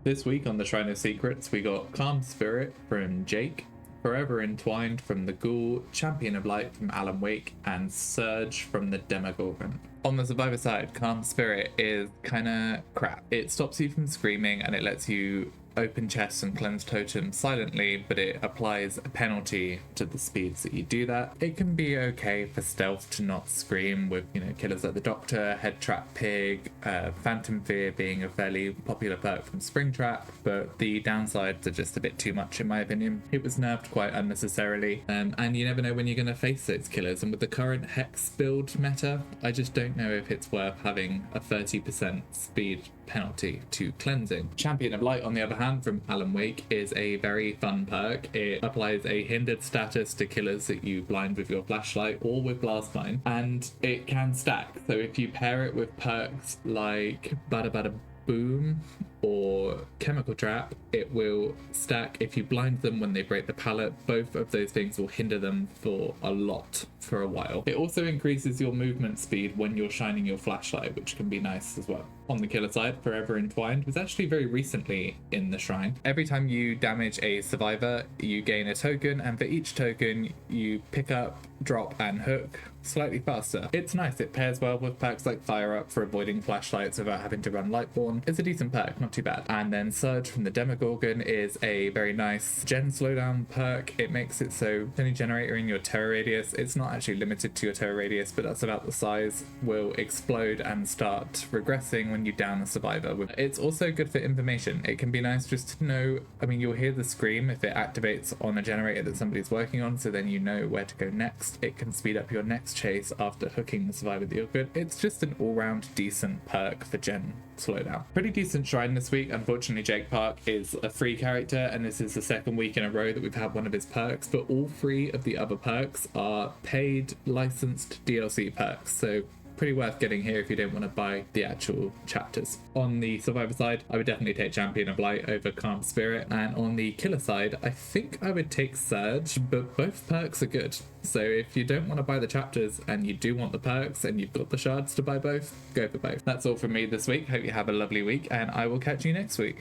This week on the Shrine of Secrets, we got Calm Spirit from Jake, Forever Entwined from the Ghoul, Champion of Light from Alan Wake, and Surge from the Demogorgon. On the survivor side, Calm Spirit is kinda crap. It stops you from screaming and it lets you open chests and cleanse totems silently, but it applies a penalty to the speeds that you do that. It can be okay for stealth to not scream with, killers like the Doctor, Head Trap Pig, Phantom Fear being a fairly popular perk from Springtrap, but the downsides are just a bit too much in my opinion. It was nerfed quite unnecessarily, and you never know when you're going to face those killers, and with the current Hex build meta, I just don't know if it's worth having a 30% speed penalty to cleansing. Champion of Light, on the other hand, from Alan Wake, is a very fun perk. It applies a hindered status to killers that you blind with your flashlight or with Blast Mine, and it can stack. So if you pair it with perks like Bada Bada Boom or Chemical Trap, it will stack. If you blind them when they break the pallet, both of those things will hinder them for a while. It also increases your movement speed when you're shining your flashlight, which can be nice as well. On the killer side, Forever Entwined was actually very recently in the shrine. Every time you damage a survivor, you gain a token, and for each token you pick up, drop and hook slightly faster. It's nice. It pairs well with perks like Fire Up for avoiding flashlights without having to run Lightborn. It's a decent perk, not too bad. And then Surge from the Demogorgon is a very nice gen slowdown perk. It makes it so any generator in your terror radius, it's not actually limited to your terror radius, but that's about the size, will explode and start regressing when you down a survivor. It's also good for information. It can be nice just to know, you'll hear the scream if it activates on a generator that somebody's working on, so then you know where to go next. It can speed up your next chase after hooking the survivor that you're good. It's just an all-round decent perk for gen slowdown. Pretty decent shrine this week. Unfortunately, Jake Park is a free character, and this is the second week in a row that we've had one of his perks, but all three of the other perks are paid licensed DLC perks, so pretty worth getting here if you don't want to buy the actual chapters. On the survivor side, I would definitely take Champion of Light over Calm Spirit, and on the killer side, I think I would take Surge, but both perks are good. So if you don't want to buy the chapters and you do want the perks and you've got the shards to buy both, go for both. That's all from me this week. Hope you have a lovely week, and I will catch you next week.